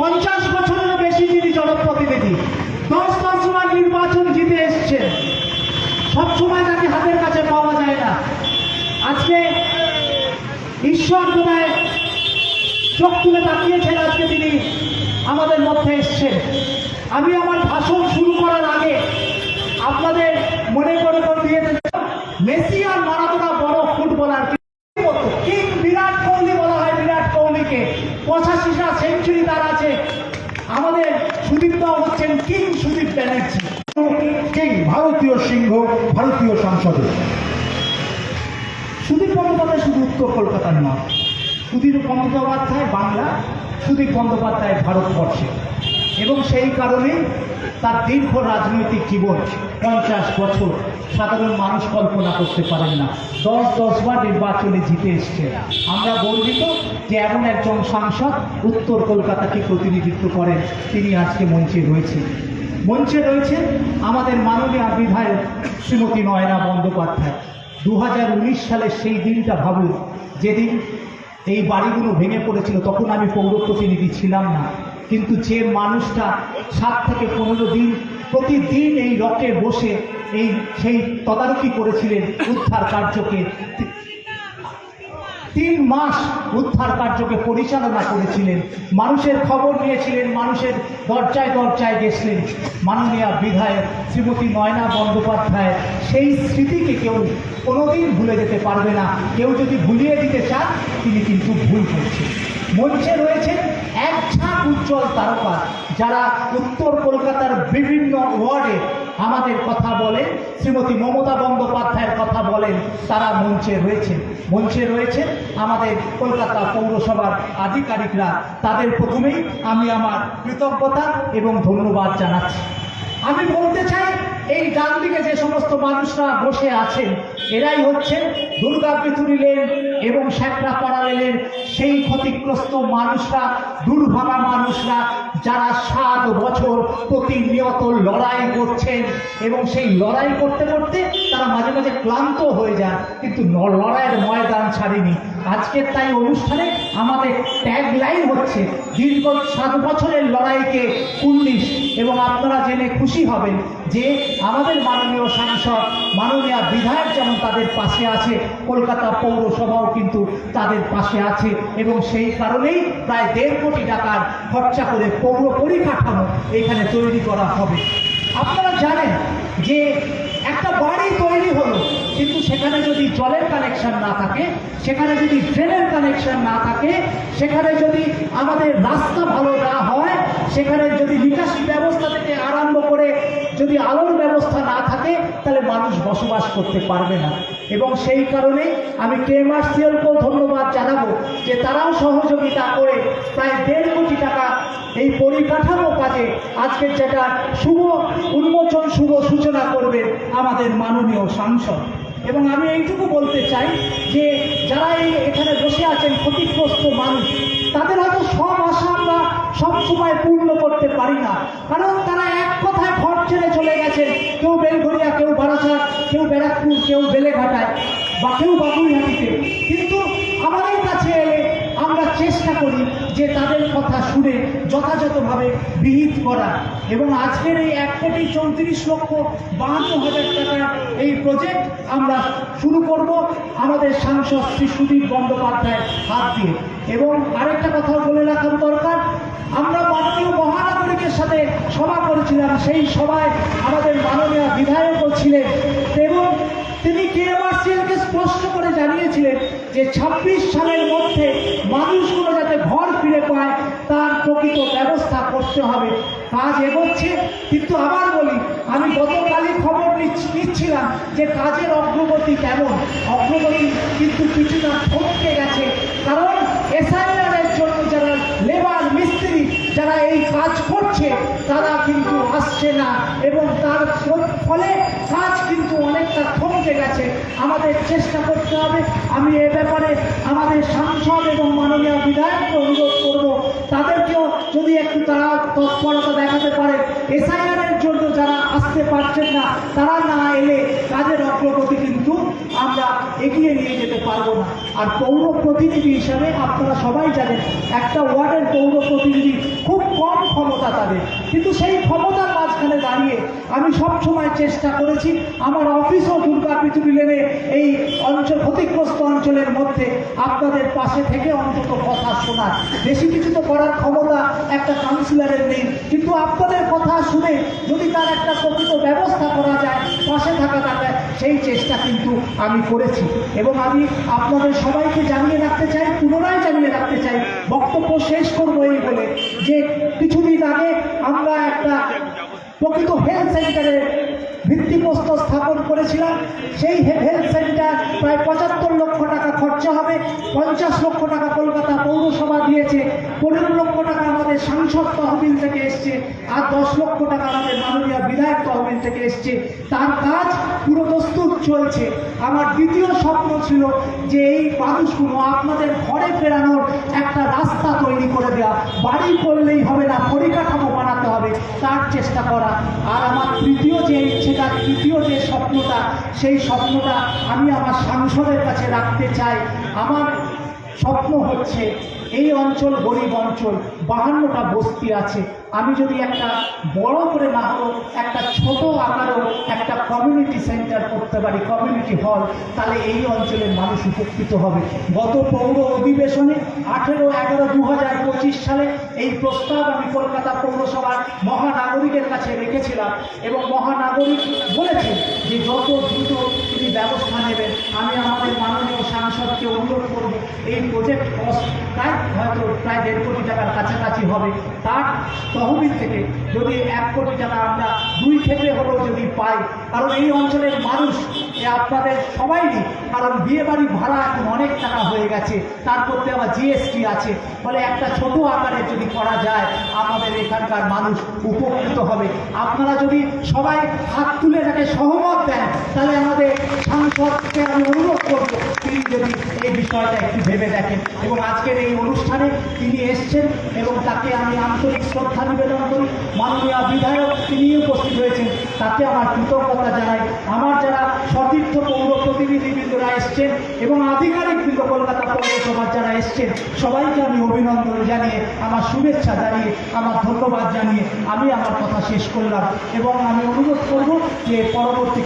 50 বছরেরও বেশি যিনি জনপ্রতিনিধি, 10 বার নির্বাচন জিতে এসছেন, সবসময় তাকে হাতের কাছে পাওয়া যায় না। আজকে ঈশ্বর বোধহয় চোখ তুলে তাকিয়েছেন, আজকে তিনি আমাদের মধ্যে এসছেন। আমি আমার ভাষণ শুরু করার আগে আপনাদের মনে করে দিয়ে মেসি আর মারাদোনা বড় ফুটবলার, কিং বিরাট কোহলি বলা হয় বিরাট কোহলিকে, 85টা সেঞ্চুরি তার আছে। আমাদের সুদীপদাও হচ্ছেন কিং সুদীপ ব্যানার্জি, কিং ভারতীয় সিংহ, ভারতীয় সংসদে। সুদীপ বন্দ্যোপাধ্যায় শুধু উত্তর কলকাতার নয়, সুদীপ বন্দ্যোপাধ্যায় বাংলা, সুদীপ বন্দ্যোপাধ্যায় ভারতবর্ষে, এবং সেই কারণেই তার দীর্ঘ রাজনৈতিক জীবন 50 বছর সাধারণ মানুষ কল্পনা করতে পারেন না। 10 বার নির্বাচনে জিতে এসছে। আমরা গর্বিত যে এমন একজন সাংসদ উত্তর কলকাতাকে প্রতিনিধিত্ব করেন, তিনি আজকে মঞ্চে রয়েছেন। মঞ্চে রয়েছেন আমাদের মাননীয় বিধায়ক শ্রীমতী নয়না বন্দ্যোপাধ্যায়। 2019 সালের সেই দিনটা ভাবুন, যেদিন এই বাড়িগুলো ভেঙে পড়েছিল। তখন আমি পৌর প্রতিনিধি ছিলাম না, কিন্তু যে মানুষটা 7 থেকে 15 দিন প্রতিদিন এই রকে বসে সেই তদারকি করেছিলেন উদ্ধার কার্যকে, 3 মাস উদ্ধার কার্যকে পরিচালনা করেছিলেন, মানুষের খবর নিয়েছিলেন, মানুষের দরজায় দরজায় গেছিলেন, মাননীয় বিধায়ক শ্রীমতী নয়না বন্দ্যোপাধ্যায় সেই স্মৃতিকে কেউ কোনোদিন ভুলে যেতে পারবে না। কেউ যদি ভুলিয়ে দিতে চান, তিনি কিন্তু ভুল করছেন। মঞ্চে রয়েছেন এক ঝাঁক উজ্জ্বল তারকা, যারা উত্তর কলকাতার বিভিন্ন ওয়ার্ডে আমাদের কথা বলেন, শ্রীমতী মমতা বন্দ্যোপাধ্যায়ের কথা বলেন, তারা মঞ্চে রয়েছেন। মঞ্চে রয়েছেন আমাদের কলকাতা পৌরসভার আধিকারিকরা। তাদের প্রথমেই আমি আমার কৃতজ্ঞতা এবং ধন্যবাদ জানাচ্ছি। আমি বলতে চাই, এই ডান দিকে যে সমস্ত মানুষরা বসে আছেন, এরাই হচ্ছেন দুর্গা পিতুরি লেন এবং শ্যাকরাপাড়া লেনের সেই ক্ষতিগ্রস্ত মানুষরা, দুর্ভাগা মানুষরা, যারা 7 বছর প্রতিনিয়ত লড়াই করছেন, এবং সেই লড়াই করতে করতে তারা মাঝে মাঝে ক্লান্ত হয়ে যান, কিন্তু লড়াইয়ের ময়দান ছাড়েনি। আজকের তাই অনুষ্ঠানে আমাদের ট্যাগ লাইন হচ্ছে দীর্ঘ 7 বছরের লড়াইকে 19। এবং আপনারা জেনে খুশি হবেন যে আমাদের মাননীয় সাংসদ, মাননীয় বিধায়ক যেমন তাদের পাশে আছে, কলকাতা পৌরসভাও কিন্তু তাদের পাশে আছে, এবং সেই কারণেই প্রায় 1.5 কোটি টাকার খরচা করে পৌর পরিকাঠামো এখানে তৈরি করা হবে। আপনারা জানেন যে একটা বাড়ি তৈরি হলো, কিন্তু সেখানে যদি জলের কানেকশন না থাকে, সেখানে যদি ড্রেনের কানেকশন না থাকে, সেখানে যদি আমাদের রাস্তা ভালো না হয়, সেখানে যদি নিকাশি ব্যবস্থা থেকে আরম্ভ করে যদি আলোর ব্যবস্থা না থাকে, তাহলে মানুষ বসবাস করতে পারবে না। এবং সেই কারণে আমি কেএমআরসিএলকেও ধন্যবাদ জানাবো যে তারাও সহযোগিতা করে প্রায় 1.5 কোটি টাকা এই পরিকাঠামো কাজে আজকে যেটা শুভ উন্মোচন, শুভ সূচনা করবে আমাদের মাননীয় সাংসদ। এবং আমি এইটুকু বলতে চাই যে যারা এখানে বসে আছেন ক্ষতিগ্রস্ত মানুষ, তাদের হয়তো সব আশা আমরা সবসময় পূর্ণ করতে পারি না, কারণ তারা এক কথায় ঘর ছেড়ে চলে গেছেন। কেউ বেলঘরিয়া, কেউ বারাসাত, কেউ ব্যারাকপুর, কেউ বেলেঘাটায়, বা কেউ বাবুইহাটিতে। কিন্তু আমাদের কাছে এলে আমরা চেষ্টা করি যে তাদের কথা শুনে যথাযথভাবে বিহিত করা। এবং আজকের এই 1,34,52,000 টাকার এই প্রজেক্ট আমরা শুরু করব আমাদের সাংসদ শ্রী সুদীপ বন্দ্যোপাধ্যায়ের হাত দিয়ে। এবং আরেকটা কথা বলে রাখার দরকার, আমরা মাননীয় মহানাগরিকের সাথে সভা করেছিলাম, সেই সভায় আমাদের মাননীয় বিধায়কও ছিলেন, এবং তিনি কেএমআরসিএলকে স্পষ্ট করে জানিয়েছিলেন যে 26 সালের মধ্যে মানুষগুলো যাতে ঘর ফিরে পায় তার প্রকৃত ব্যবস্থা করতে হবে। কাজ এগোচ্ছে, কিন্তু আবার বলি, আমি গতকালই খবর নিচ্ছিলাম যে কাজের অগ্রগতি কেমন। অগ্রগতি কিন্তু কিছুটা থমকে গেছে, কারণ এসআইআরের জন্য যারা লেবার মিস্ত্রি যারা এই কাজ করছে তারা কিন্তু আসছে না, এবং তার ফলে কাজ কিন্তু অনেকটা থমকে গেছে। আমাদের চেষ্টা করতে হবে। আমি এ ব্যাপারে আমাদের সাংসদ এবং মাননীয় বিধায়ককে অনুরোধ করব, তাদেরকেও যদি একটু তারা তৎপরতা দেখাতে পারে। এসআইআরের জন্য যারা আসতে পারছেন না, তারা না এলে কাজের অগ্রগতি কিন্তু আমরা এগিয়ে নিয়ে যেতে পারবো না। আর পৌর প্রতিনিধি হিসাবে আপনারা সবাই জানেন, একটা ওয়ার্ডের পৌর প্রতিনিধি খুব ক্ষমতা তাদের, কিন্তু সেই ক্ষমতার মাঝখানে দাঁড়িয়ে আমি সবসময় চেষ্টা করেছি আমার অফিসও দুর্গাপিতুরি লেনে এই অঞ্চল ক্ষতিগ্রস্ত অঞ্চলের মধ্যে আপনাদের পাশে থেকে অন্তত কথা শোনার। বেশি কিছু তো করার ক্ষমতা একটা কাউন্সিলরের নেই, কিন্তু আপনাদের কথা শুনে যদি তার একটা প্রকৃত ব্যবস্থা করা যায়, পাশে থাকা যায়, সেই চেষ্টা কিন্তু আমি করেছি। এবং আমি আপনাদের সবাইকে জানিয়ে রাখতে চাই, পুনরায় জানিয়ে রাখতে চাই, বক্তব্য শেষ করবো এই বলে যে কিছুদিন আগে আমরা একটা প্রকৃত হেলথ সেন্টারের ভিত্তিপ্রস্তর স্থাপন করেছিলাম। সেই হেলথ সেন্টার প্রায় 75 লক্ষ টাকা খরচা হবে। 50 লক্ষ টাকা কলকাতা পৌরসভা দিয়েছে, 15 লক্ষ টাকা আমাদের সাংসদ তহবিল থেকে এসছে, আর 10 লক্ষ টাকা আমাদের মাননীয় বিধায়ক তহবিল থেকে এসছে। তার কাজ পুরো প্রস্তুত চলছে। আমার দ্বিতীয় স্বপ্ন ছিল যে এই মানুষগুলো আপনাদের ঘরে ফেরানোর একটা রাস্তা তৈরি করে দেওয়া। বাড়ি করলেই হবে না, পরিকাঠামো বানাতে হবে, তার চেষ্টা করা। আর আমার তৃতীয় যে ইচ্ছেটা, তৃতীয় যে স্বপ্নটা, সেই স্বপ্নটা আমি আমার সাংসদের কাছে রাখতে চাই। আমার স্বপ্ন হচ্ছে এই অঞ্চল গরিব অঞ্চল, 52টা বস্তি আছে। আমি যদি একটা বড় করে না হোক, একটা ছোট আকারেও একটা কমিউনিটি সেন্টার করতে পারি, কমিউনিটি হল, তাহলে এই অঞ্চলের মানুষ উপকৃত হবে। গত পৌর অধিবেশনে 18/11/2025 সালে এই প্রস্তাব আমি কলকাতা পৌরসভার মহানাগরিকের কাছে রেখেছিলাম এবং মহানাগরিক বলেছেন যে যত দ্রুত তিনি ব্যবস্থা নেবেন। আমি আমাদের মাননীয় সাংসদকে অনুরোধ করব, এই প্রজেক্ট কস্ট হয়তো প্রায় 1.5 কোটি টাকার কাছাকাছি হবে। তার তহবিল থেকে যদি 1 কোটি টাকা আমরা 2 ক্ষেত্রে হলেও যদি পাই, কারণ এই অঞ্চলের মানুষ আপনাদের সবাইরই, কারণ বিয়ে বাড়ি ভাড়া এখন অনেক টাকা হয়ে গেছে, তার মধ্যে আবার জিএসটি আছে, ফলে একটা ছোট আকারে যদি করা যায় আমাদের এখানকার মানুষ উপকৃত হবে। আপনারা যদি সবাই হাত তুলে তাকে সহমত দেন, তাহলে আমাদের সাংসদকে আমি অনুরোধ করব তিনি যদি এই বিষয়টা একটু ভেবে দেখেন। এবং আজকের এই অনুষ্ঠানে তিনি এসছেন এবং তাকে আমি আন্তরিক শ্রদ্ধা নিবেদন করি। মাননীয় বিধায়ক তিনি উপস্থিত হয়েছেন, তাকে আমার কৃতজ্ঞতা জানাই। আমার যারা সতীর্থ পৌর প্রতিনিধিবৃন্দরা এসছেন এবং আধিকারিকবৃন্দ কলকাতা পৌরসভার যারা এসছেন, সবাইকে আমি অভিনন্দন জানিয়ে, আমার শুভেচ্ছা জানিয়ে, আমার ধন্যবাদ জানিয়ে আমি আমার কথা শেষ করলাম। এবং আমি অনুরোধ করব যে পরবর্তী